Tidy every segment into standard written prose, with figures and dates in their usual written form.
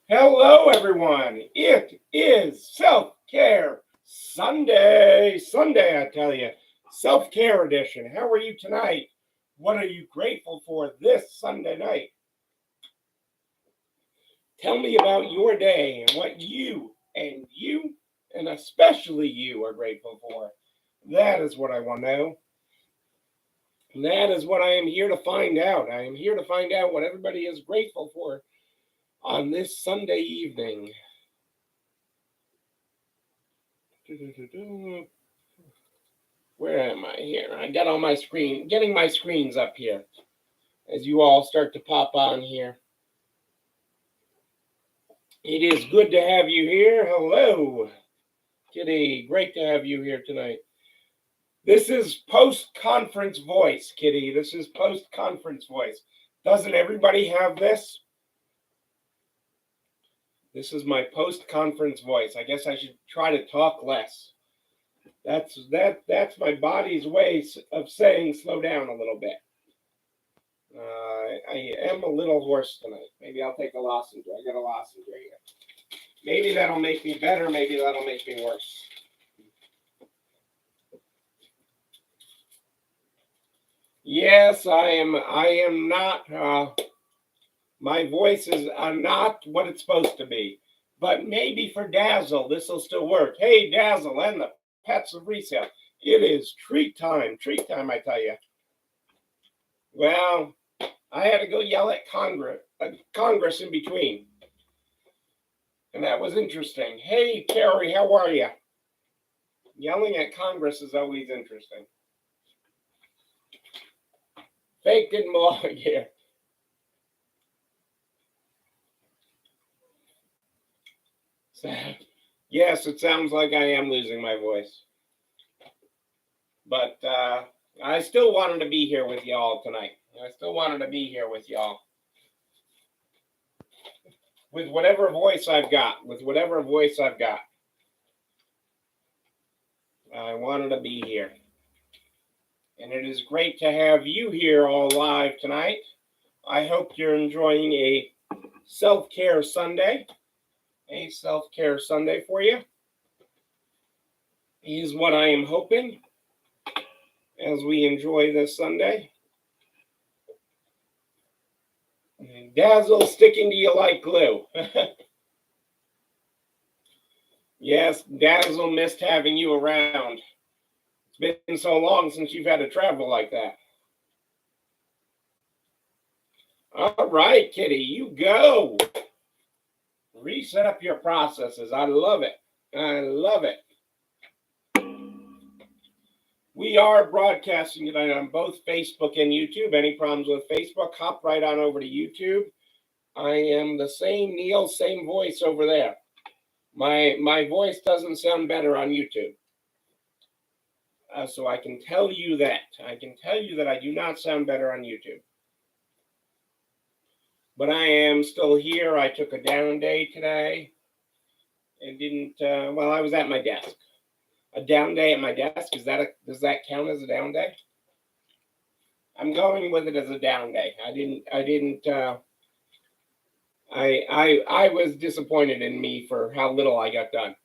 Hello, everyone. It is Self-Care Sunday. Sunday, I tell you. Self-Care edition. How are you tonight? What are you grateful for this Sunday night? Tell me about your day and what you, and especially you, are grateful for. That is what I want to know. That is what I am here to find out. I am here to find out what everybody is grateful for on this Sunday evening. Where am I here? I got on my screen, getting my screens up here as you all start to pop on here. It is good to have you here. Hello, Kitty. Great to have you here tonight. This is post-conference voice, Kitty. This is post-conference voice. Doesn't everybody have this? This is my post-conference voice. I guess I should try to talk less. That's my body's way of saying slow down a little bit. I am a little hoarse tonight. Maybe I'll take a lozenge. I got a lozenge right here. Maybe that'll make me better. Maybe that'll make me worse. Yes, I am not. My voice is not what it's supposed to be. But maybe for Dazzle, this will still work. Hey, Dazzle and the pets of Resale. It is treat time, I tell you. Well, I had to go yell at Congress in between. And that was interesting. Hey, Carrie, how are you? Yelling at Congress is always interesting. Fake good morning here. Yes, it sounds like I am losing my voice. But I still wanted to be here with y'all tonight. I still wanted to be here with y'all. With whatever voice I've got. I wanted to be here. And it is great to have you here all live tonight. I hope you're enjoying a self-care Sunday. A self-care Sunday for you is what I am hoping as we enjoy this Sunday. Dazzle sticking to you like glue. Yes, Dazzle missed having you around. It's been so long since you've had to travel like that. All right, Kitty, you go. Reset up your processes. I love it. I love it. We are broadcasting tonight on both Facebook and YouTube. Any problems with Facebook, hop right on over to YouTube. I am the same Neil, same voice over there. My voice doesn't sound better on YouTube. So I can tell you that. I can tell you that I do not sound better on YouTube. But I am still here. I took a down day today. It didn't, I was at my desk. A down day at my desk, does that count as a down day? I'm going with it as a down day. I was disappointed in me for how little I got done.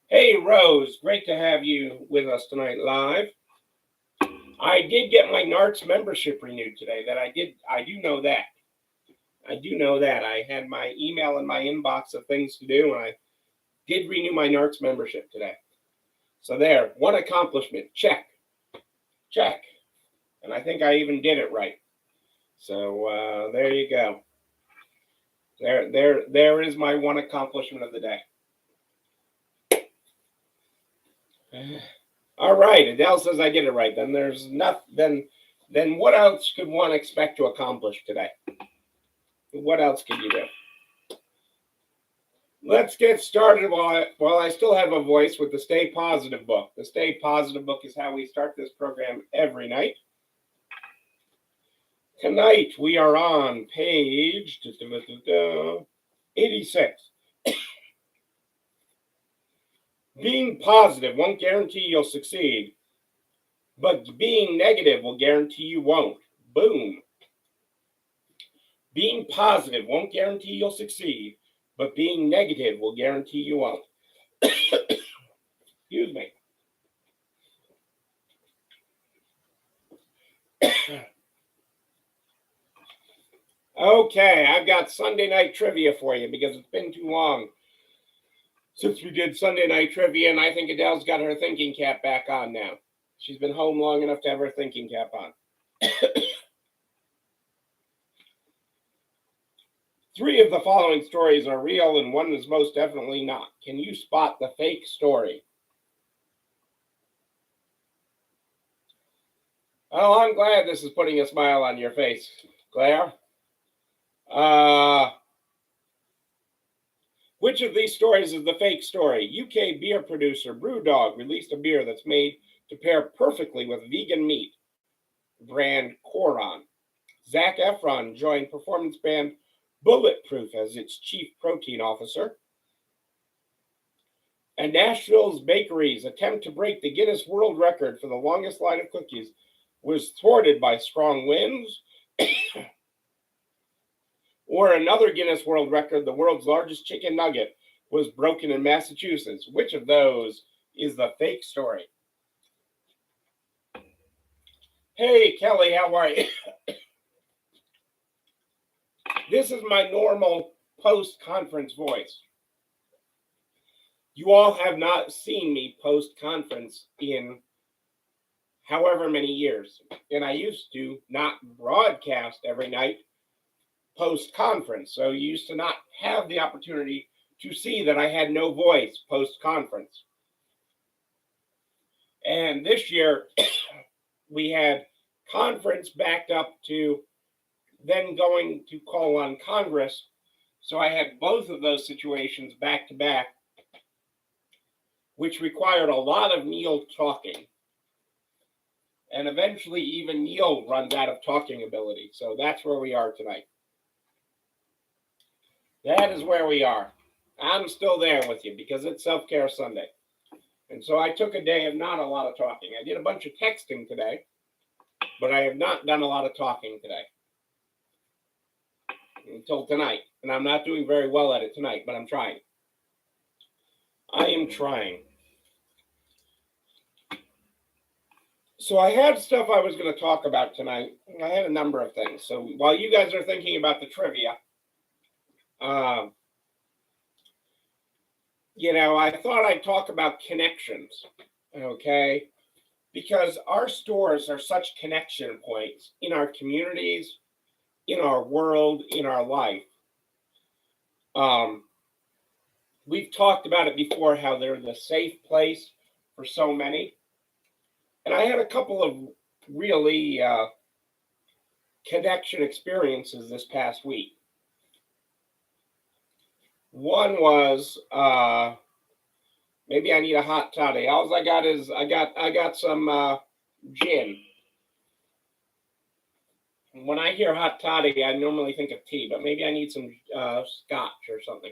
Hey, Rose, great to have you with us tonight live. I did get my NARTS membership renewed today. I do know that. I had my email in my inbox of things to do, and I did renew my NARTS membership today. So there, one accomplishment, check. And I think I even did it right. So there you go. There is my one accomplishment of the day. All right, Adele says I did it right. Then there's nothing. Then what else could one expect to accomplish today? What else could you do? Let's get started while I still have a voice with the Stay Positive book. The Stay Positive book is how we start this program every night. Tonight we are on page 86. Being positive won't guarantee you'll succeed, but being negative will guarantee you won't. Boom. Being positive won't guarantee you'll succeed, but being negative will guarantee you won't. Excuse me. Okay, I've got Sunday night trivia for you because it's been too long since we did Sunday night trivia, and I think Adele's got her thinking cap back on now. She's been home long enough to have her thinking cap on. 3 of the following stories are real and one is most definitely not. Can you spot the fake story? Oh, I'm glad this is putting a smile on your face, Claire. Which of these stories is the fake story? UK beer producer Brewdog released a beer that's made to pair perfectly with vegan meat brand Coron. Zac Efron joined performance band Bulletproof as its chief protein officer. And Nashville's bakeries attempt to break the Guinness World Record for the longest line of cookies was thwarted by strong winds. Or another Guinness World Record, the world's largest chicken nugget, was broken in Massachusetts. Which of those is the fake story? Hey, Kelly, how are you? This is my normal post-conference voice. You all have not seen me post-conference in however many years. And I used to not broadcast every night post-conference. So you used to not have the opportunity to see that I had no voice post-conference. And this year, we had conference backed up to then going to call on Congress. So I had both of those situations back to back, which required a lot of Neil talking. And eventually even Neil runs out of talking ability. So that's where we are tonight. That is where we are. I'm still there with you because it's Self-Care Sunday. And so I took a day of not a lot of talking. I did a bunch of texting today, but I have not done a lot of talking today until tonight. And I'm not doing very well at it tonight, but I'm trying. I am trying. So I had stuff I was going to talk about tonight. I had a number of things. So while you guys are thinking about the trivia, I thought I'd talk about connections, okay? Because our stores are such connection points in our communities, in our world, in our life. We've talked about it before, how they're the safe place for so many. And I had a couple of really connection experiences this past week. One was maybe I need a hot toddy. All I got is I got some gin. When I hear hot toddy, I normally think of tea, but maybe I need some scotch or something.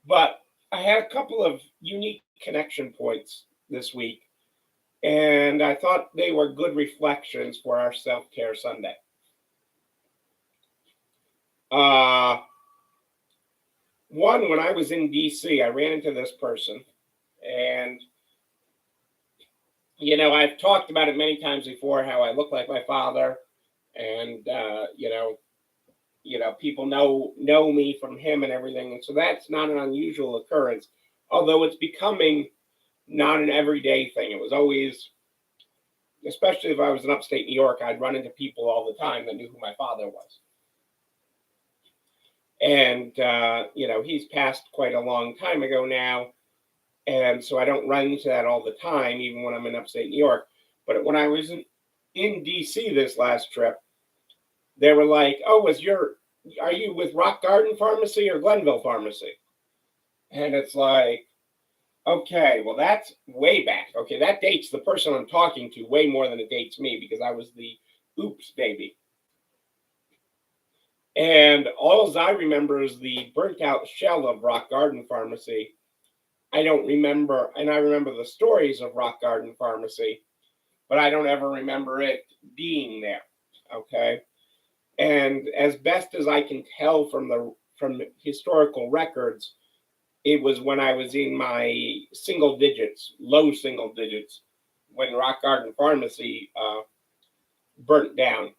But I had a couple of unique connection points this week, and I thought they were good reflections for our Self-Care Sunday. One, when I was in DC, I ran into this person, and I've talked about it many times before, how I look like my father, and people know me from him and everything, and so that's not an unusual occurrence, although it's becoming not an everyday thing. It was always, especially if I was in upstate New York, I'd run into people all the time that knew who my father was. And, he's passed quite a long time ago now. And so I don't run into that all the time, even when I'm in upstate New York. But when I was in DC this last trip, they were like, oh, are you with Rock Garden Pharmacy or Glenville Pharmacy? And it's like, okay, well, that's way back. Okay, that dates the person I'm talking to way more than it dates me, because I was the oops baby. And all I remember is the burnt out shell of Rock Garden Pharmacy. I don't remember, and I remember the stories of Rock Garden Pharmacy, but I don't ever remember it being there, okay? And as best as I can tell from historical records, it was when I was in my single digits, low single digits, when Rock Garden Pharmacy burnt down.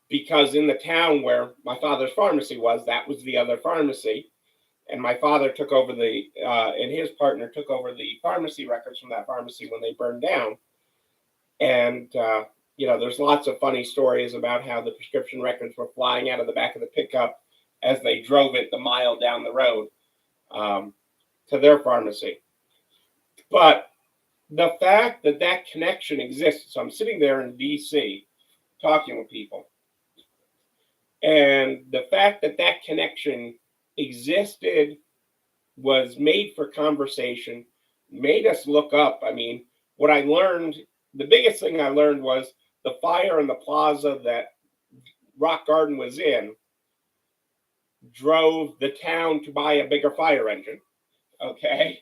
Because in the town where my father's pharmacy was, that was the other pharmacy. And my father took over and his partner took over the pharmacy records from that pharmacy when they burned down. And, there's lots of funny stories about how the prescription records were flying out of the back of the pickup as they drove it the mile down the road to their pharmacy. But the fact that that connection exists, so I'm sitting there in DC talking with people, and the fact that that connection existed, was made for conversation, made us look up. I mean, what I learned, the biggest thing I learned was the fire in the plaza that Rock Garden was in drove the town to buy a bigger fire engine. Okay,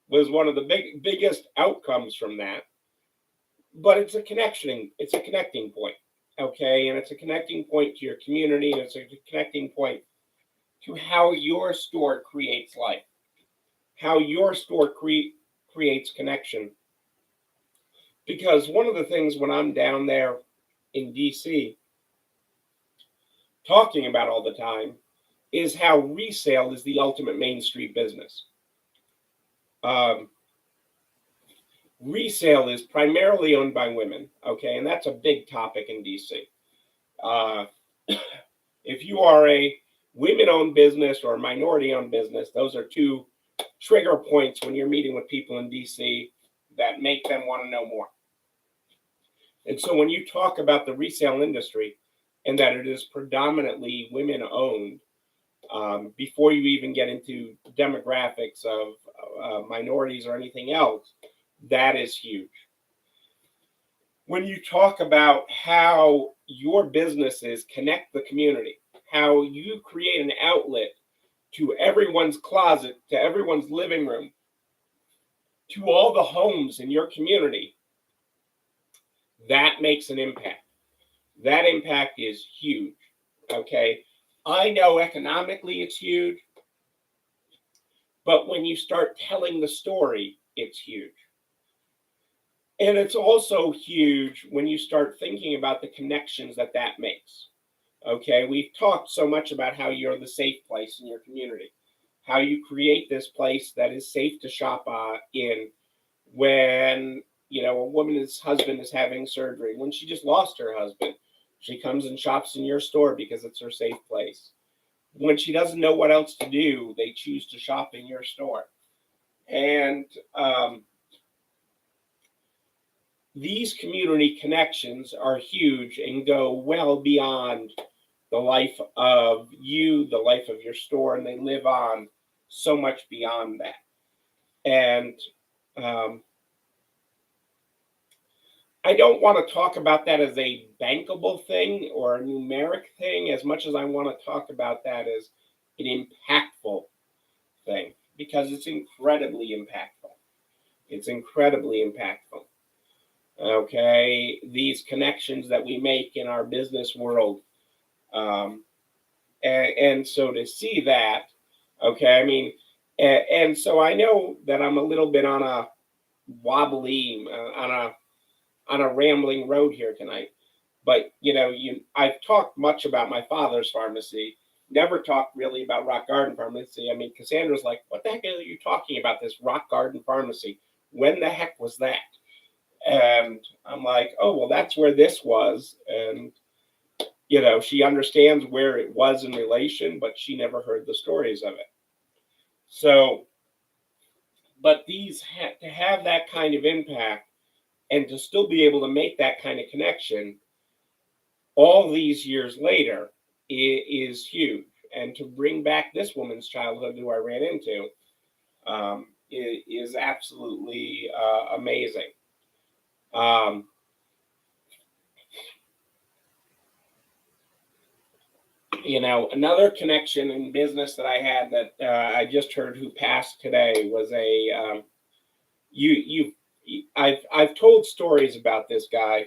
was one of the biggest outcomes from that. But it's a connecting point. Okay, and it's a connecting point to your community, and it's a connecting point to how your store creates life, how your store creates connection. Because one of the things when I'm down there in DC talking about all the time is how resale is the ultimate Main Street business. Resale is primarily owned by women, okay, and that's a big topic in DC. If you are a women-owned business or a minority-owned business, those are two trigger points when you're meeting with people in DC that make them want to know more. And so when you talk about the resale industry and that it is predominantly women-owned, before you even get into demographics of minorities or anything else, that is huge. When you talk about how your businesses connect the community, how you create an outlet to everyone's closet, to everyone's living room, to all the homes in your community, that makes an impact. That impact is huge. Okay. I know economically it's huge, but when you start telling the story, it's huge. And it's also huge when you start thinking about the connections that that makes. Okay, we've talked so much about how you're the safe place in your community, how you create this place that is safe to shop in when, a woman's husband is having surgery, when she just lost her husband. She comes and shops in your store because it's her safe place. When she doesn't know what else to do, they choose to shop in your store. And these community connections are huge and go well beyond the life of you, the life of your store, and they live on so much beyond that. And I don't want to talk about that as a bankable thing or a numeric thing as much as I want to talk about that as an impactful thing, because it's incredibly impactful. It's incredibly impactful. Okay, these connections that we make in our business world. And so to see that, okay, I mean, and so I know that I'm a little bit on a wobbly, on a rambling road here tonight. But I've talked much about my father's pharmacy, never talked really about Rock Garden Pharmacy. I mean, Cassandra's like, what the heck are you talking about, this Rock Garden Pharmacy? When the heck was that? And I'm like, oh, well, that's where this was. And, she understands where it was in relation, but she never heard the stories of it. So, but to have that kind of impact and to still be able to make that kind of connection all these years later is huge. And to bring back this woman's childhood who I ran into is absolutely amazing. Another connection in business that I had that I just heard who passed today was I've told stories about this guy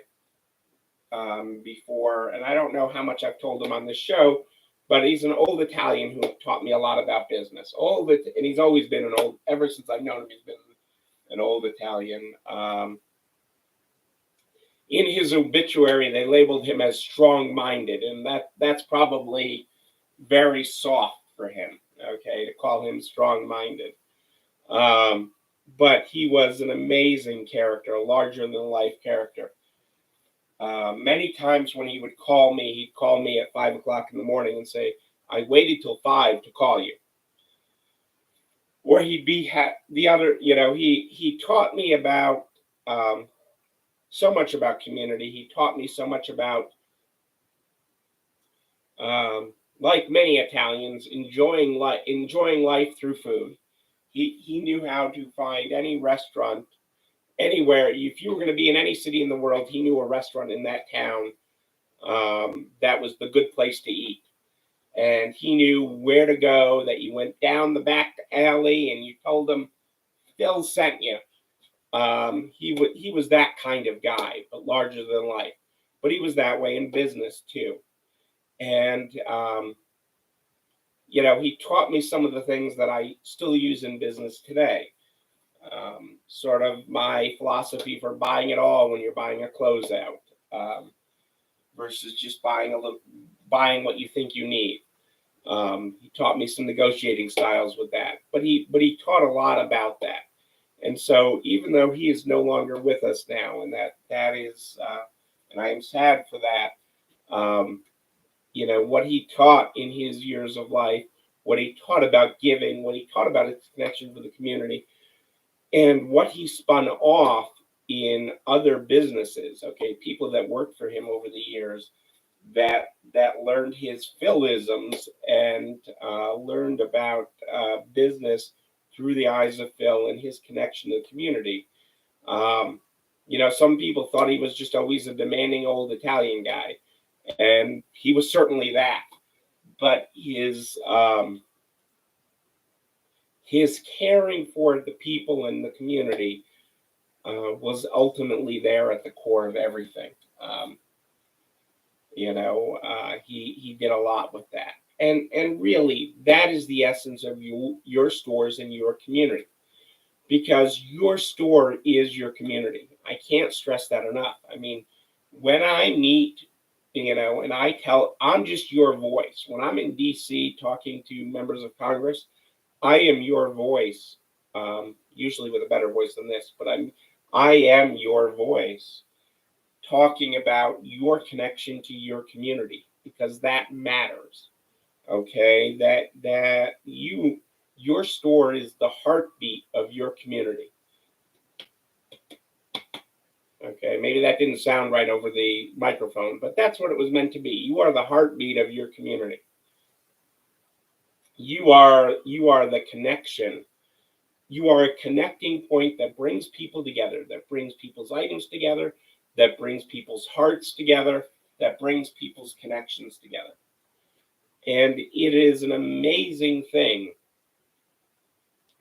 before, and I don't know how much I've told him on this show, but he's an old Italian who taught me a lot about business. And he's always been an old, ever since I've known him, he's been an old Italian. In his obituary, they labeled him as strong-minded, and that's probably very soft for him, okay, to call him strong-minded. But he was an amazing character, a larger-than-life character. Many times when he would call me, he'd call me at 5 o'clock in the morning and say, I waited till 5 to call you. Or he'd be the other, he taught me about so much about community. He taught me so much about, like many Italians, enjoying life through food. He knew how to find any restaurant anywhere. If you were going to be in any city in the world, he knew a restaurant in that town that was the good place to eat. And he knew where to go, that you went down the back alley and you told him Phil sent you. He was that kind of guy, but larger than life. But he was that way in business too. And he taught me some of the things that I still use in business today. Sort of my philosophy for buying it all when you're buying a closeout, versus just buying what you think you need. He taught me some negotiating styles with that, but he taught a lot about that. And so even though he is no longer with us now, and that is, and I am sad for that, what he taught in his years of life, what he taught about giving, what he taught about his connection with the community, and what he spun off in other businesses, okay, people that worked for him over the years that learned his Philisms and learned about business through the eyes of Phil and his connection to the community. Some people thought he was just always a demanding old Italian guy, and he was certainly that. But his caring for the people in the community was ultimately there at the core of everything. He did a lot with that. And really, that is the essence of your stores and your community, because your store is your community. I can't stress that enough. I mean, when I meet, and I'm just your voice. When I'm in DC talking to members of Congress, I am your voice, usually with a better voice than this, but I am your voice, talking about your connection to your community, because that matters. Okay, that your store is the heartbeat of your community. Okay, maybe that didn't sound right over the microphone, but that's what it was meant to be. You are the heartbeat of your community. You are the connection. You are a connecting point that brings people together, that brings people's items together, that brings people's hearts together, that brings people's connections together. And it is an amazing thing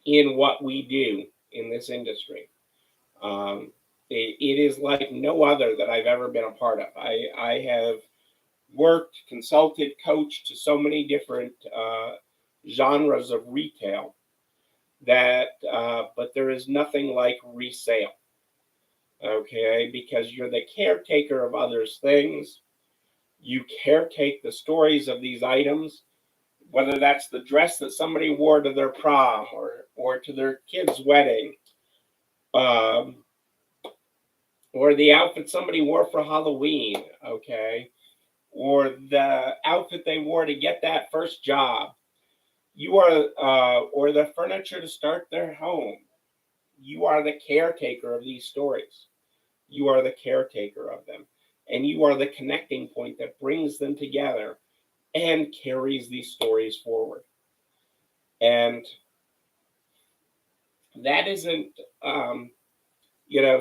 in what we do in this industry. It is like no other that I've ever been a part of. I have worked, consulted, coached to so many different genres of retail but there is nothing like resale. Okay, because you're the caretaker of others' things. You caretake the stories of these items, whether that's the dress that somebody wore to their prom or to their kid's wedding, or the outfit somebody wore for Halloween, okay, or the outfit they wore to get that first job. You are, or the furniture to start their home. You are the caretaker of these stories. You are the caretaker of them. And you are the connecting point that brings them together and carries these stories forward. And that isn't,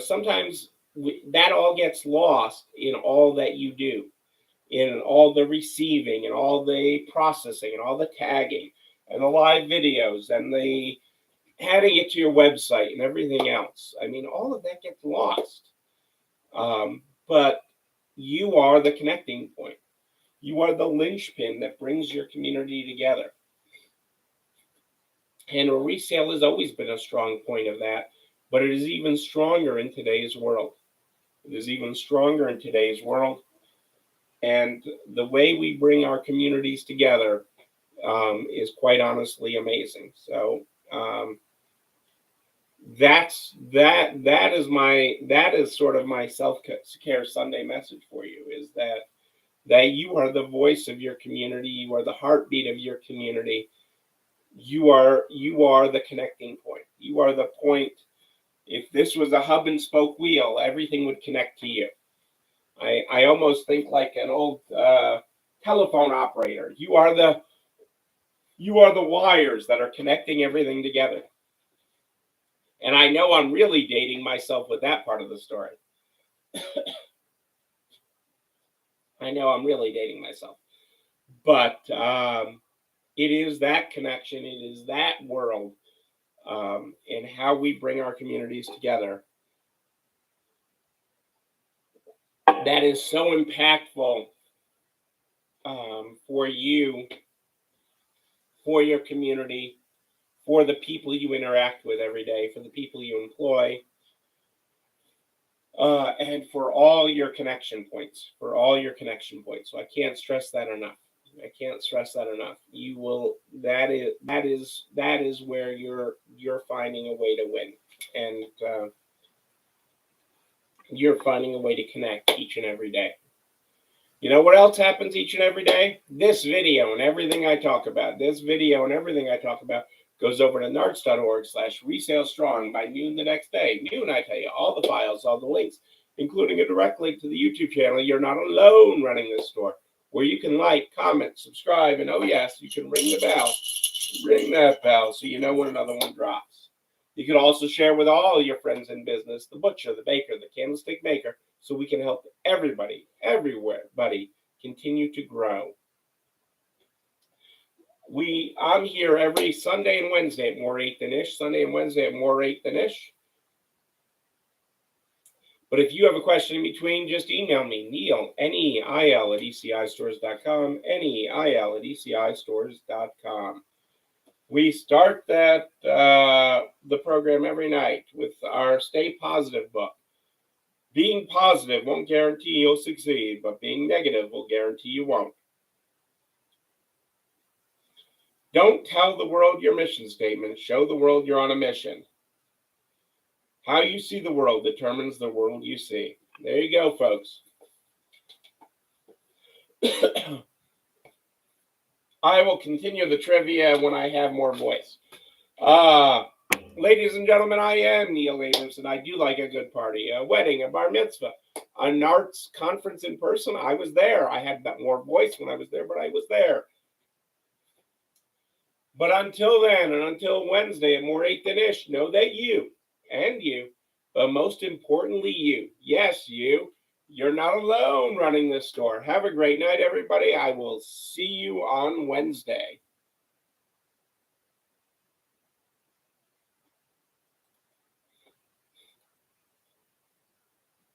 sometimes that all gets lost in all that you do, in all the receiving and all the processing and all the tagging and the live videos and the adding it to your website and everything else. I mean, all of that gets lost. But You are the connecting point. You are the linchpin that brings your community together. And resale has always been a strong point of that, but it is even stronger in today's world. It is even stronger in today's world. And the way we bring our communities together is quite honestly amazing. So that is sort of my self-care Sunday message for you, is that you are the voice of your community, you are the heartbeat of your community, you are the connecting point. You are the point. If this was a hub and spoke wheel, everything would connect to you. I almost think like an old telephone operator. You are the wires that are connecting everything together. And I know I'm really dating myself with that part of the story. I know I'm really dating myself. But it is that connection, it is that world, and how we bring our communities together that is so impactful for you, for your community, for the people you interact with every day, for the people you employ, and for all your connection points, So I can't stress that enough. You will. That is where you're finding a way to win, and you're finding a way to connect each and every day. You know what else happens each and every day? This video and everything I talk about. Goes over to narts.org/resale strong by noon the next day. Noon, I tell you, all the files, all the links, including a direct link to the YouTube channel. You're not alone running this store, where you can like, comment, subscribe, and oh yes, you can ring the bell. Ring that bell so you know when another one drops. You can also share with all your friends in business, the butcher, the baker, the candlestick maker, so we can help everybody, continue to grow. I'm here every Sunday and Wednesday at more 8 than ish. But if you have a question in between, just email me, Neil, Neil at ECIstores.com, Neil at ECIstores.com. We start the program every night with our Stay Positive book. Being positive won't guarantee you'll succeed, but being negative will guarantee you won't. Don't tell the world your mission statement. Show the world you're on a mission. How you see the world determines the world you see. There you go, folks. I will continue the trivia when I have more voice. Ladies and gentlemen, I am Neil Abramson. I do like a good party, a wedding, a bar mitzvah, a NARTS conference in person. I was there. I had that more voice when I was there, but I was there. But until then, and until Wednesday at more 8 than ish, know that you, but most importantly you, yes, you're not alone running this store. Have a great night, everybody. I will see you on Wednesday.